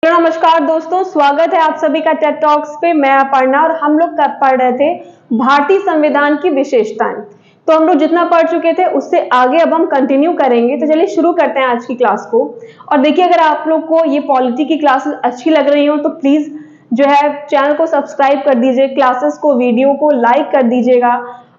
नमस्कार दोस्तों, स्वागत है आप सभी का टेड टॉक्स पे। मैं अपर्णा और हम लोग पढ़ रहे थे भारतीय संविधान की विशेषताएं। तो हम लोग जितना पढ़ चुके थे उससे आगे अब हम कंटिन्यू करेंगे। तो चलिए शुरू करते हैं आज की क्लास को। और देखिए, अगर आप लोग को ये पॉलिटी की क्लासेस अच्छी लग रही हो तो प्लीज जो है चैनल को सब्सक्राइब कर दीजिए, क्लासेस को, वीडियो को लाइक कर दीजिएगा,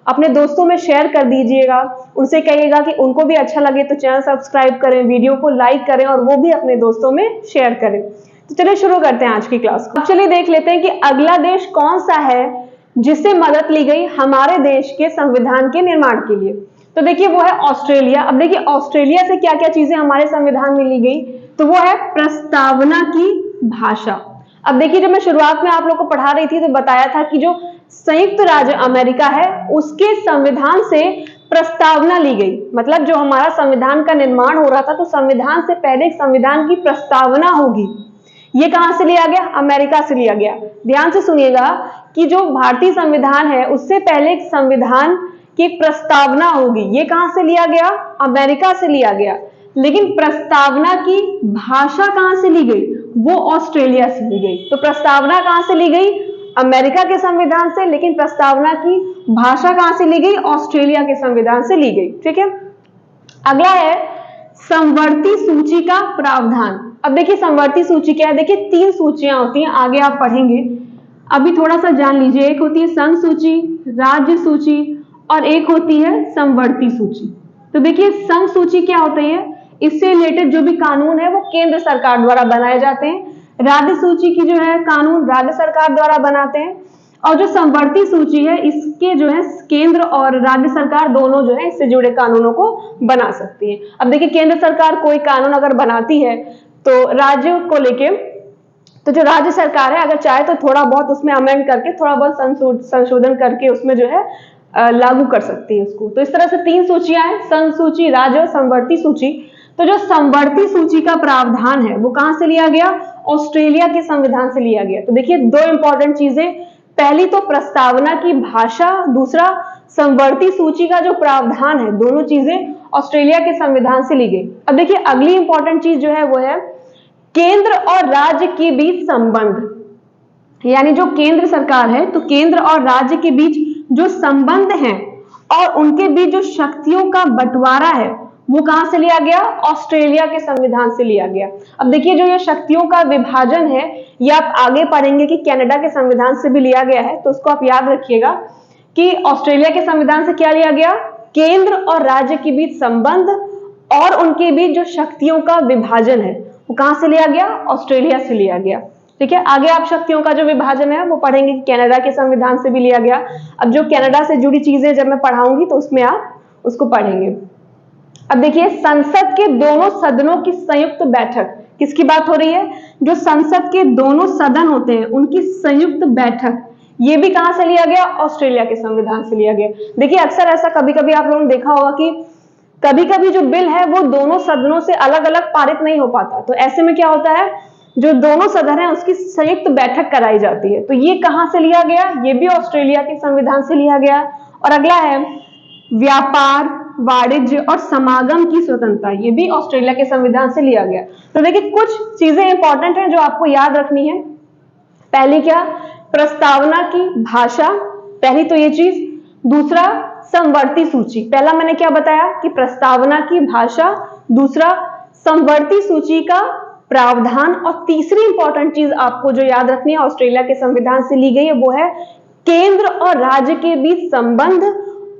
अपने दोस्तों में शेयर कर दीजिएगा, उनसे कहिएगा कि उनको भी अच्छा लगे तो चैनल सब्सक्राइब करें, वीडियो को लाइक करें और वो भी अपने दोस्तों में शेयर करें। तो चलिए शुरू करते हैं आज की क्लास को। अब चलिए देख लेते हैं कि अगला देश कौन सा है जिससे मदद ली गई हमारे देश के संविधान के निर्माण के लिए। तो देखिए वो है ऑस्ट्रेलिया। अब देखिए ऑस्ट्रेलिया से क्या क्या चीजें हमारे संविधान में ली गई, तो वो है प्रस्तावना की भाषा। अब देखिए, जब मैं शुरुआत में आप लोग को पढ़ा रही थी तो बताया था कि जो संयुक्त राज्य अमेरिका है उसके संविधान से प्रस्तावना ली गई। मतलब जो हमारा संविधान का निर्माण हो रहा था तो संविधान से पहले एक संविधान की प्रस्तावना होगी। ये कहां से लिया गया? अमेरिका से लिया गया। ध्यान से सुनिएगा कि जो भारतीय संविधान है उससे पहले एक संविधान की प्रस्तावना होगी। ये कहां से लिया गया? अमेरिका से लिया गया। लेकिन प्रस्तावना की भाषा कहां से ली गई? वो ऑस्ट्रेलिया से ली गई। तो प्रस्तावना कहां से ली गई? अमेरिका के संविधान से। लेकिन प्रस्तावना की भाषा कहां से ली गई? ऑस्ट्रेलिया के संविधान से ली गई। ठीक है, अगला है समवर्ती सूची का प्रावधान। अब देखिए समवर्ती सूची क्या है। देखिए 3 सूचियां होती हैं, आगे आप पढ़ेंगे, अभी थोड़ा सा जान लीजिए। एक होती है संघ सूची, राज्य सूची और एक होती है समवर्ती सूची। तो देखिए संघ सूची क्या होती है? इससे रिलेटेड जो भी कानून है वो केंद्र सरकार द्वारा बनाए जाते हैं। राज्य सूची की जो है कानून राज्य सरकार द्वारा बनाते हैं। और जो समवर्ती सूची है इसके जो है केंद्र और राज्य सरकार दोनों जो है इससे जुड़े कानूनों को बना सकती है। अब देखिए केंद्र सरकार कोई कानून अगर बनाती है तो राज्य को लेके, तो जो राज्य सरकार है अगर चाहे तो थोड़ा बहुत उसमें अमेंड करके, थोड़ा बहुत संशोधन करके उसमें जो है लागू कर सकती है उसको। तो इस तरह से 3 सूचियां हैं, संघ सूची, राज्य और समवर्ती सूची। तो जो समवर्ती सूची का प्रावधान है वो कहां से लिया गया? ऑस्ट्रेलिया के संविधान से लिया गया। तो देखिए 2 इंपॉर्टेंट चीजें, पहली तो प्रस्तावना की भाषा, दूसरा समवर्ती सूची का जो प्रावधान है, दोनों चीजें ऑस्ट्रेलिया के संविधान से ली गई। अब देखिए अगली इंपॉर्टेंट चीज जो है वो है केंद्र और राज्य के बीच संबंध। यानी जो केंद्र सरकार है तो केंद्र और राज्य के बीच जो संबंध है और उनके बीच जो शक्तियों का बंटवारा है वो कहां से लिया गया? ऑस्ट्रेलिया के संविधान से लिया गया। अब देखिए जो ये शक्तियों का विभाजन है ये आप आगे पढ़ेंगे कि कनाडा के संविधान से भी लिया गया है। तो उसको आप याद रखिएगा कि ऑस्ट्रेलिया के संविधान से क्या लिया गया? केंद्र और राज्य के बीच संबंध और उनके बीच जो शक्तियों का विभाजन है वो कहां से लिया गया? ऑस्ट्रेलिया से लिया गया। ठीक है, आगे आप शक्तियों का जो विभाजन है वो पढ़ेंगे कि कनाडा के संविधान से भी लिया गया। अब जो कनाडा से जुड़ी चीजें जब मैं पढ़ाऊंगी तो उसमें आप उसको पढ़ेंगे। अब देखिए संसद के दोनों सदनों की संयुक्त बैठक, किसकी बात हो रही है? जो संसद के दोनों सदन होते हैं उनकी संयुक्त बैठक, ये भी कहां से लिया गया? ऑस्ट्रेलिया के संविधान से लिया गया। देखिए अक्सर ऐसा कभी कभी आप लोगों ने देखा होगा कि कभी कभी जो बिल है वो दोनों सदनों से अलग अलग पारित नहीं हो पाता। तो ऐसे में क्या होता है, जो दोनों सदन है उसकी संयुक्त बैठक कराई जाती है। तो ये कहां से लिया गया? ये भी ऑस्ट्रेलिया के संविधान से लिया गया। और अगला है व्यापार, वाणिज्य और समागम की स्वतंत्रता, ये भी ऑस्ट्रेलिया के संविधान से लिया गया। तो देखिए कुछ चीजें इंपॉर्टेंट हैं जो आपको याद रखनी है। पहली क्या? प्रस्तावना की भाषा, पहली तो ये चीज। दूसरा समवर्ती सूची, पहला मैंने क्या बताया कि प्रस्तावना की भाषा, दूसरा समवर्ती सूची का प्रावधान और तीसरी इंपॉर्टेंट चीज आपको जो याद रखनी है ऑस्ट्रेलिया के संविधान से ली गई है वो है केंद्र और राज्य के बीच संबंध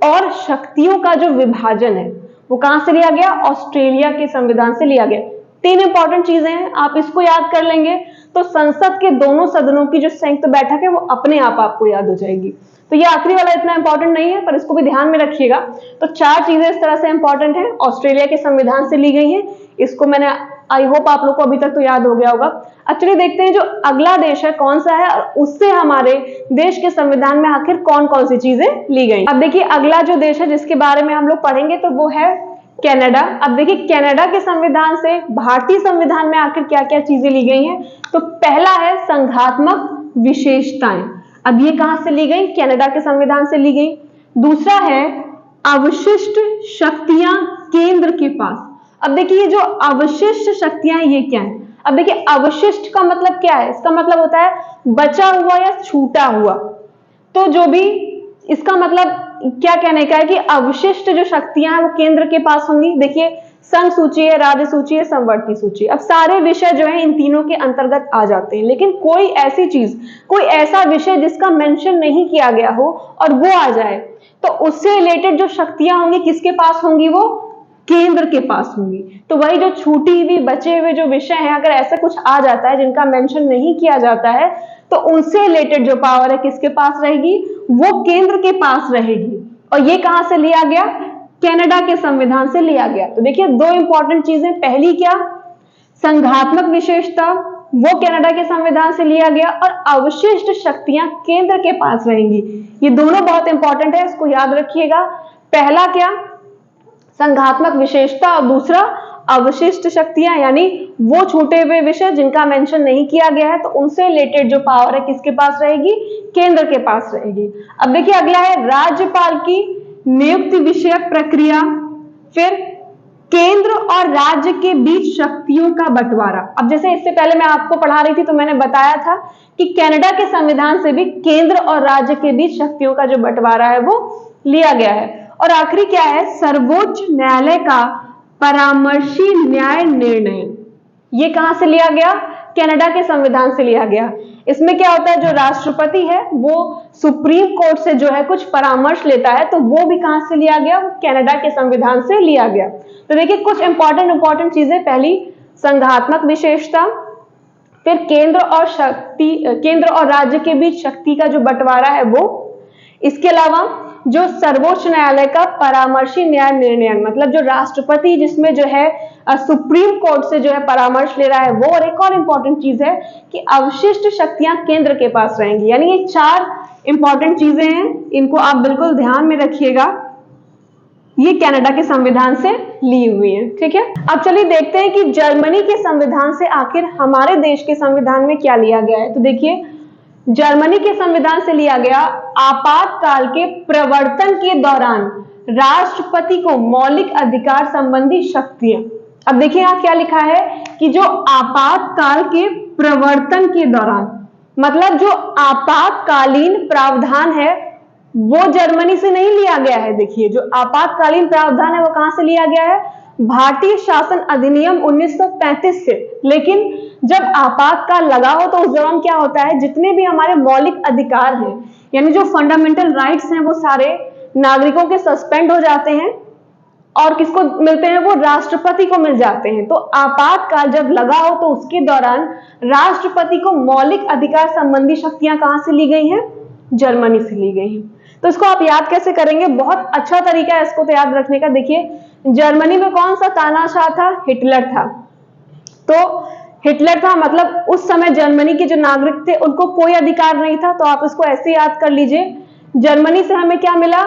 और शक्तियों का जो विभाजन है वो कहां से लिया गया? ऑस्ट्रेलिया के संविधान से लिया गया। 3 इंपॉर्टेंट चीजें हैं, आप इसको याद कर लेंगे तो संसद के दोनों सदनों की जो संयुक्त बैठक है वो अपने आप आपको याद हो जाएगी। तो ये आखिरी वाला इतना इंपॉर्टेंट नहीं है पर इसको भी ध्यान में रखिएगा। तो 4 चीजें इस तरह से इंपॉर्टेंट है, ऑस्ट्रेलिया के संविधान से ली गई है। इसको मैंने आई होप आप लोग को अभी तक तो याद हो गया होगा। चलिए देखते हैं जो अगला देश है कौन सा है और उससे हमारे देश के संविधान में आखिर कौन कौन सी चीजें ली गई। अब देखिए अगला जो देश है जिसके बारे में हम लोग पढ़ेंगे तो वो है कनाडा। अब देखिए कनाडा के संविधान से भारतीय संविधान में आखिर क्या क्या चीजें ली गई हैं। तो पहला है संघात्मक विशेषताएं। अब ये कहां से ली गई? कनाडा के संविधान से ली गई। दूसरा है अवशिष्ट शक्तियां केंद्र के पास। अब देखिए ये जो अवशिष्ट शक्तियां ये क्या है? अब देखिए अवशिष्ट का मतलब क्या है, इसका मतलब होता है बचा हुआ या छूटा हुआ। तो जो भी इसका मतलब क्या कहने का है कि अवशिष्ट जो शक्तियां हैं वो केंद्र के पास होंगी। देखिए संघ सूची है, राज्य सूची है, समवर्ती सूची। अब सारे विषय जो है इन तीनों के अंतर्गत आ जाते हैं, लेकिन कोई ऐसी चीज, कोई ऐसा विषय जिसका मेंशन नहीं किया गया हो और वो आ जाए, तो उससे रिलेटेड जो शक्तियां होंगी किसके पास होंगी, वो केंद्र के पास होंगी। तो वही जो छूटी हुई बचे हुए जो विषय हैं, अगर ऐसा कुछ आ जाता है जिनका मेंशन नहीं किया जाता है, तो उनसे रिलेटेड जो पावर है किसके पास रहेगी, वो केंद्र के पास रहेगी। और ये कहां से लिया गया, कनाडा के संविधान से लिया गया। तो देखिए दो इंपॉर्टेंट चीजें, पहली क्या, संघात्मक विशेषता, वो कनाडा के संविधान से लिया गया, और अवशिष्ट शक्तियां केंद्र के पास रहेंगी। ये दोनों बहुत इंपॉर्टेंट है, इसको याद रखिएगा। पहला क्या, संघात्मक विशेषता, और दूसरा अवशिष्ट शक्तियां, यानी वो छूटे हुए विषय जिनका मेंशन नहीं किया गया है, तो उनसे रिलेटेड जो पावर है किसके पास रहेगी, केंद्र के पास रहेगी। अब देखिए अगला है राज्यपाल की नियुक्ति विषयक प्रक्रिया, फिर केंद्र और राज्य के बीच शक्तियों का बंटवारा। अब जैसे इससे पहले मैं आपको पढ़ा रही थी तो मैंने बताया था कि कनाडा के संविधान से भी केंद्र और राज्य के बीच शक्तियों का जो बंटवारा है वो लिया गया है। और आखिरी क्या है, सर्वोच्च न्यायालय का परामर्शी न्याय निर्णय, ये कहां से लिया गया, कनाडा के संविधान से लिया गया। इसमें क्या होता है, जो राष्ट्रपति है वो सुप्रीम कोर्ट से जो है कुछ परामर्श लेता है, तो वो भी कहां से लिया गया, कनाडा के संविधान से लिया गया। तो देखिए कुछ इंपॉर्टेंट चीजें, पहली संघात्मक विशेषता, फिर केंद्र और राज्य के बीच शक्ति का जो बंटवारा है वो, इसके अलावा जो सर्वोच्च न्यायालय का परामर्शी न्याय निर्णय, मतलब जो राष्ट्रपति जिसमें जो है सुप्रीम कोर्ट से जो है परामर्श ले रहा है वो, और एक और इंपॉर्टेंट चीज है कि अवशिष्ट शक्तियां केंद्र के पास रहेंगी। यानी ये चार इंपॉर्टेंट चीजें हैं, इनको आप बिल्कुल ध्यान में रखिएगा, ये कनाडा के संविधान से ली हुई है। ठीक है, अब चलिए देखते हैं कि जर्मनी के संविधान से आखिर हमारे देश के संविधान में क्या लिया गया है। तो देखिए जर्मनी के संविधान से लिया गया, आपातकाल के प्रवर्तन के दौरान राष्ट्रपति को मौलिक अधिकार संबंधी शक्तियां। अब देखिए यहां क्या लिखा है कि जो आपातकाल के प्रवर्तन के दौरान, मतलब जो आपातकालीन प्रावधान है वो जर्मनी से नहीं लिया गया है। देखिए जो आपातकालीन प्रावधान है वो कहां से लिया गया है, भारतीय शासन अधिनियम 1935 से। लेकिन जब आपातकाल लगा हो तो उस दौरान क्या होता है, जितने भी हमारे मौलिक अधिकार हैं, यानी जो फंडामेंटल राइट्स हैं, वो सारे नागरिकों के सस्पेंड हो जाते हैं और किसको मिलते हैं, वो राष्ट्रपति को मिल जाते हैं। तो आपातकाल जब लगा हो तो उसके दौरान राष्ट्रपति को मौलिक अधिकार संबंधी शक्तियां कहां से ली गई हैं, जर्मनी से ली गई हैं। तो इसको आप याद कैसे करेंगे, बहुत अच्छा तरीका है इसको तो याद रखने का। देखिए जर्मनी में कौन सा तानाशाह था, हिटलर था। तो हिटलर था, मतलब उस समय जर्मनी के जो नागरिक थे उनको कोई अधिकार नहीं था। तो आप इसको ऐसे याद कर लीजिए, जर्मनी से हमें क्या मिला,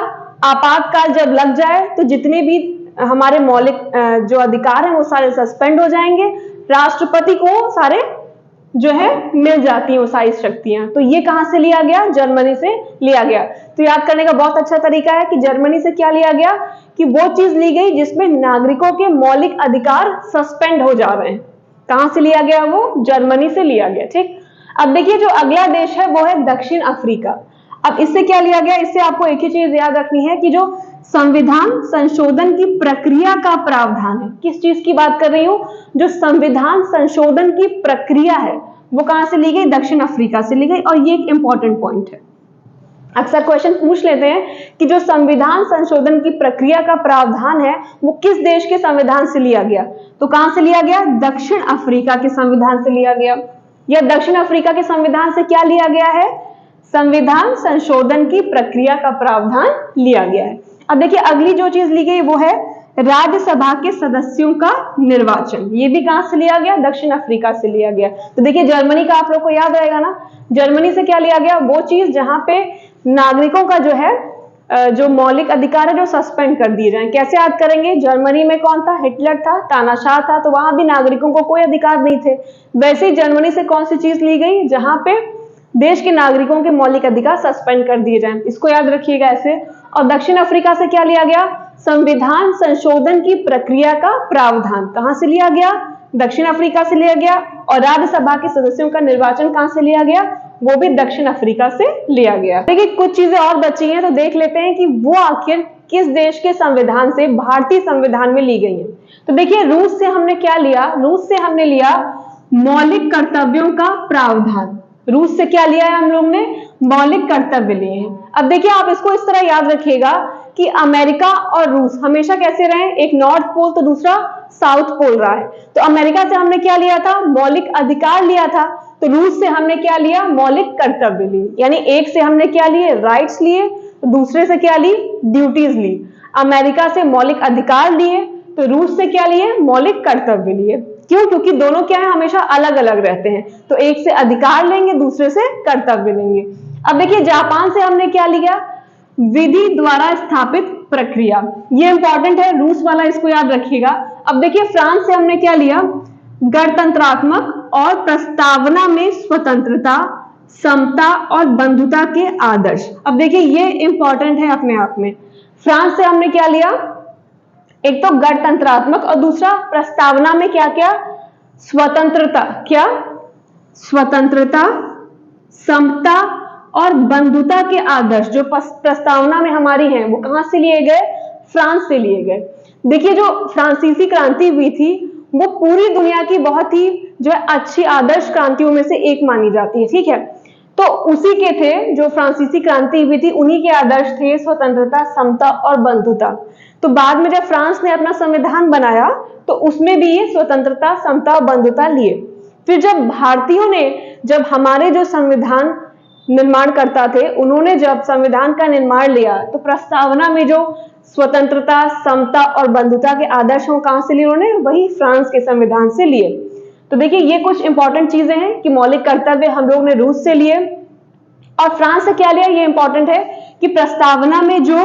आपातकाल जब लग जाए तो जितने भी हमारे मौलिक जो अधिकार हैं वो सारे सस्पेंड हो जाएंगे, राष्ट्रपति को सारे जो है मिल जाती हैं वो सारी शक्तियां। तो ये कहां से लिया गया, जर्मनी से लिया गया। तो याद करने का बहुत अच्छा तरीका है कि जर्मनी से क्या लिया गया, कि वो चीज ली गई जिसमें नागरिकों के मौलिक अधिकार सस्पेंड हो जा रहे हैं। कहां से लिया गया, वो जर्मनी से लिया गया। ठीक, अब देखिए जो अगला देश है वो है दक्षिण अफ्रीका। अब इससे क्या लिया गया, इससे आपको एक ही चीज याद रखनी है कि जो संविधान संशोधन की प्रक्रिया का प्रावधान है, किस चीज की बात कर रही हूं, जो संविधान संशोधन की प्रक्रिया है वो कहां से ली गई, दक्षिण अफ्रीका से ली गई। और ये एक इंपॉर्टेंट पॉइंट है, अक्सर क्वेश्चन पूछ लेते हैं कि जो संविधान संशोधन की प्रक्रिया का प्रावधान है वो किस देश के संविधान से लिया गया। तो कहां से लिया गया, दक्षिण अफ्रीका के संविधान से लिया गया। या दक्षिण अफ्रीका के संविधान से क्या लिया गया है, संविधान संशोधन की प्रक्रिया का प्रावधान लिया गया है। अब देखिए अगली जो चीज ली गई वो है राज्यसभा के सदस्यों का निर्वाचन। ये भी कहां से लिया गया, दक्षिण अफ्रीका से लिया गया। तो देखिए जर्मनी का आप लोग को याद रहेगा ना, जर्मनी से क्या लिया गया, वो चीज जहां पे नागरिकों का जो है जो मौलिक अधिकार है जो सस्पेंड कर दिए जाए। कैसे याद करेंगे, जर्मनी में कौन था, हिटलर था, तानाशाह था, तो वहां भी नागरिकों को कोई अधिकार नहीं थे। वैसे ही जर्मनी से कौन सी चीज ली गई, जहां पे देश के नागरिकों के मौलिक अधिकार सस्पेंड कर दिए जाएं। इसको याद रखिएगा ऐसे। और दक्षिण अफ्रीका से क्या लिया गया, संविधान संशोधन की प्रक्रिया का प्रावधान। कहां से लिया गया, दक्षिण अफ्रीका से लिया गया, और राज्यसभा के सदस्यों का निर्वाचन कहां से लिया गया, वो भी दक्षिण अफ्रीका से लिया गया। देखिए कुछ चीजें और बची हैं, तो देख लेते हैं कि वो आखिर किस देश के संविधान से भारतीय संविधान में ली गई है। तो देखिए रूस से हमने क्या लिया, रूस से हमने लिया मौलिक कर्तव्यों का प्रावधान। रूस से क्या लिया है हम लोग ने, मौलिक कर्तव्य लिए हैं। अब देखिए आप इसको इस तरह याद रखिएगा कि अमेरिका और रूस हमेशा कैसे रहे, एक नॉर्थ पोल तो दूसरा साउथ पोल रहा है। तो अमेरिका से हमने क्या लिया था, मौलिक अधिकार लिया था, तो रूस से हमने क्या लिया, मौलिक कर्तव्य लिए। यानी एक से हमने क्या लिए, राइट्स लिए, तो दूसरे से क्या ली, ड्यूटीज ली। अमेरिका से मौलिक अधिकार लिए, तो रूस से क्या लिए, मौलिक कर्तव्य लिए। क्यों, क्योंकि दोनों क्या है, हमेशा अलग अलग रहते हैं। तो एक से अधिकार लेंगे, दूसरे से कर्तव्य लेंगे। अब देखिए जापान से हमने क्या लिया, विधि द्वारा स्थापित प्रक्रिया, ये इंपॉर्टेंट है, रूस वाला इसको याद रखिएगा। अब देखिए फ्रांस से हमने क्या लिया, गणतंत्रात्मक और प्रस्तावना में स्वतंत्रता, समता और बंधुता के आदर्श। अब देखिए ये इंपॉर्टेंट है अपने आप में। फ्रांस से हमने क्या लिया, एक तो गणतंत्रात्मक और दूसरा प्रस्तावना में क्या क्या, स्वतंत्रता, क्या स्वतंत्रता, समता और बंधुता के आदर्श जो प्रस्तावना में हमारी हैं वो कहां से लिए गए, फ्रांस से लिए गए। देखिए जो फ्रांसीसी क्रांति हुई थी वो पूरी दुनिया की बहुत ही जो है अच्छी आदर्श क्रांतियों में से एक मानी जाती है, ठीक है। तो उसी के थे जो फ्रांसीसी क्रांति हुई थी, उन्हीं के आदर्श थे स्वतंत्रता, समता और बंधुता। तो बाद में जब फ्रांस ने अपना संविधान बनाया तो उसमें भी ये स्वतंत्रता, समता और बंधुता लिए। फिर जब भारतीयों ने, जब हमारे जो संविधान निर्माण करता थे, उन्होंने जब संविधान का निर्माण लिया तो प्रस्तावना में जो स्वतंत्रता, समता और बंधुता के आदर्श हो कहां से लिए उन्होंने, वही फ्रांस के संविधान से लिए। तो देखिए ये कुछ इंपॉर्टेंट चीजें हैं कि मौलिक कर्तव्य हम लोग ने रूस से लिए और फ्रांस से क्या लिया, ये इंपॉर्टेंट है कि प्रस्तावना में जो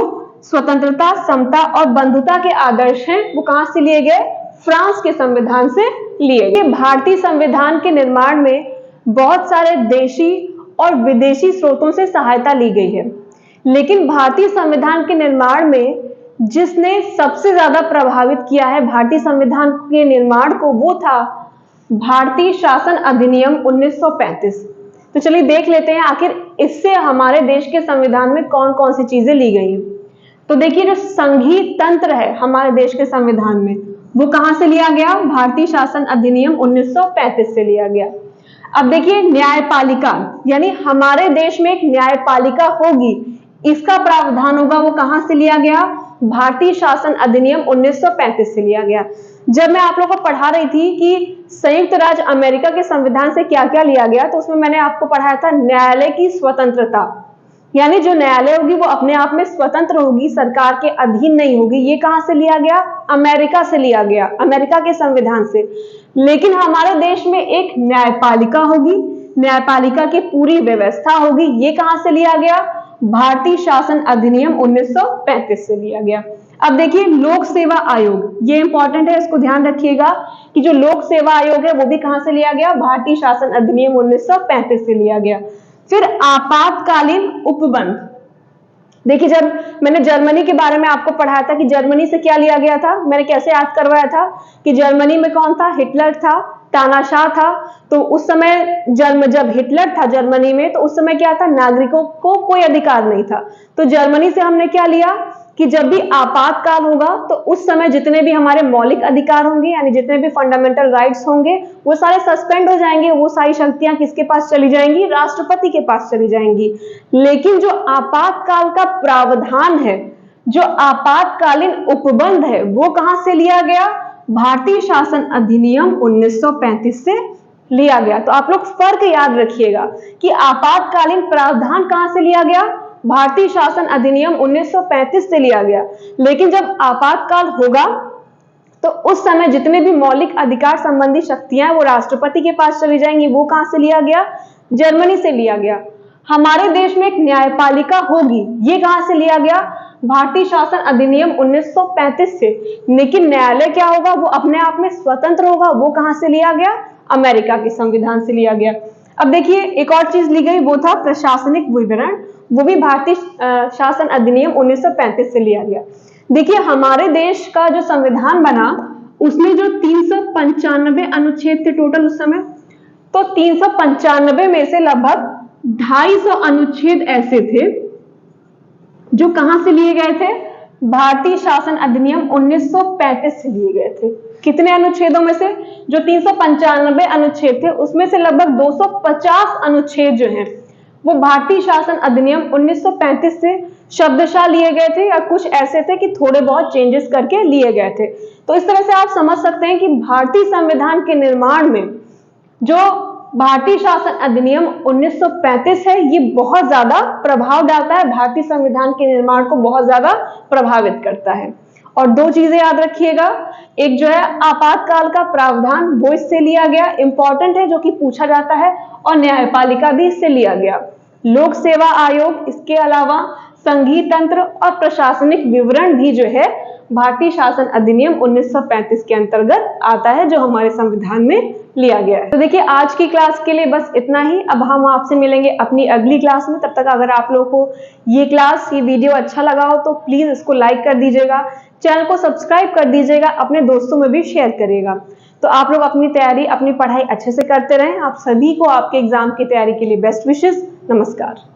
स्वतंत्रता, समता और बंधुता के आदर्श हैं वो कहां से लिए गए, फ्रांस के संविधान से लिए गए। भारतीय संविधान के निर्माण में बहुत सारे देशी और विदेशी स्रोतों से सहायता ली गई है, लेकिन भारतीय संविधान के निर्माण में जिसने सबसे ज्यादा प्रभावित किया है भारतीय संविधान के निर्माण को, वो था भारतीय शासन अधिनियम 1935। तो चलिए देख लेते हैं आखिर इससे हमारे देश के संविधान में कौन कौन सी चीजें ली गई हैं। तो देखिए जो संघीय तंत्र है हमारे देश के संविधान में वो कहां से लिया गया, भारतीय शासन अधिनियम 1935 से लिया गया। अब देखिए न्यायपालिका, यानी हमारे देश में एक न्यायपालिका होगी, इसका प्रावधान होगा, वो कहां से लिया गया, भारतीय शासन अधिनियम 1935 से लिया गया। जब मैं आप लोगों को पढ़ा रही थी कि संयुक्त राज्य अमेरिका के संविधान से क्या क्या लिया गया, तो उसमें मैंने आपको पढ़ाया था न्यायालय की स्वतंत्रता, यानी जो न्यायालय होगी वो अपने आप में स्वतंत्र होगी, सरकार के अधीन नहीं होगी। ये कहां से लिया गया, अमेरिका से लिया गया, अमेरिका के संविधान से। लेकिन हमारे देश में एक न्यायपालिका होगी, न्यायपालिका की पूरी व्यवस्था होगी, ये कहां से लिया गया, भारतीय शासन अधिनियम 1935 से लिया गया। अब देखिए लोक सेवा आयोग, ये इंपॉर्टेंट है, इसको ध्यान रखिएगा कि जो लोक सेवा आयोग है वो भी कहां से लिया गया, भारतीय शासन अधिनियम 1935 से लिया गया। फिर आपातकालीन उपबंध, देखिए जब मैंने जर्मनी के बारे में आपको पढ़ाया था कि जर्मनी से क्या लिया गया था, मैंने कैसे याद करवाया था कि जर्मनी में कौन था, हिटलर था, तानाशाह था। तो उस समय जब हिटलर था जर्मनी में, तो उस समय क्या था, नागरिकों को कोई अधिकार नहीं था। तो जर्मनी से हमने क्या लिया कि जब भी आपातकाल होगा तो उस समय जितने भी हमारे मौलिक अधिकार होंगे, यानी जितने भी फंडामेंटल राइट्स होंगे, वो सारे सस्पेंड हो जाएंगे, वो सारी शक्तियां किसके पास चली जाएंगी, राष्ट्रपति के पास चली जाएंगी। लेकिन जो आपातकाल का प्रावधान है, जो आपातकालीन उपबंध है, वो कहां से लिया गया, भारतीय शासन अधिनियम 1935 से लिया गया। तो आप लोग फर्क याद रखिएगा कि आपातकालीन प्रावधान कहां से लिया गया, भारतीय शासन अधिनियम 1935 से लिया गया। लेकिन जब आपातकाल होगा तो उस समय जितने भी मौलिक अधिकार संबंधी शक्तियां हैं वो राष्ट्रपति के पास चली जाएंगी, वो कहां से लिया गया, जर्मनी से लिया गया। हमारे देश में एक न्यायपालिका होगी, ये कहां से लिया गया, भारतीय शासन अधिनियम 1935 से। लेकिन न्यायालय क्या होगा, वो अपने आप में स्वतंत्र होगा, वो कहां से लिया गया, अमेरिका के संविधान से लिया गया। अब देखिए एक और चीज ली गई, वो था प्रशासनिक विवरण, वो भी भारतीय शासन अधिनियम 1935 से लिया गया। देखिए हमारे देश का जो संविधान बना उसमें जो 395 अनुच्छेद थे टोटल उस समय, तो 395 में से लगभग 250 अनुच्छेद ऐसे थे जो कहां से लिए गए थे, भारतीय शासन अधिनियम 1935 से लिए गए थे। कितने अनुच्छेदों में से, जो 395 अनुच्छेद थे उसमें से लगभग 250 अनुच्छेद जो हैं वो भारतीय शासन अधिनियम 1935 से शब्दशः लिए गए थे, या कुछ ऐसे थे कि थोड़े बहुत चेंजेस करके लिए गए थे। तो इस तरह से आप समझ सकते हैं कि भारतीय संविधान के निर्माण में जो भारतीय शासन अधिनियम 1935 है ये बहुत ज्यादा प्रभाव डालता है, भारतीय संविधान के निर्माण को बहुत ज्यादा प्रभावित करता है। और दो चीजें याद रखिएगा, एक जो है आपातकाल का प्रावधान वो इससे लिया गया, इंपॉर्टेंट है, जो कि पूछा जाता है, और न्यायपालिका भी इससे लिया गया। लोक सेवा आयोग, इसके अलावा संघीय तंत्र और प्रशासनिक विवरण भी जो है भारतीय शासन अधिनियम 1935 के अंतर्गत आता है, जो हमारे संविधान में लिया गया है। तो देखिए आज की क्लास के लिए बस इतना ही। अब हम आपसे मिलेंगे अपनी अगली क्लास में। तब तक अगर आप लोगों को ये वीडियो अच्छा लगा हो तो प्लीज इसको लाइक कर दीजिएगा, चैनल को सब्सक्राइब कर दीजिएगा, अपने दोस्तों में भी शेयर करिएगा। तो आप लोग अपनी तैयारी, अपनी पढ़ाई अच्छे से करते रहें। आप सभी को आपके एग्जाम की तैयारी के लिए बेस्ट विशेस। नमस्कार।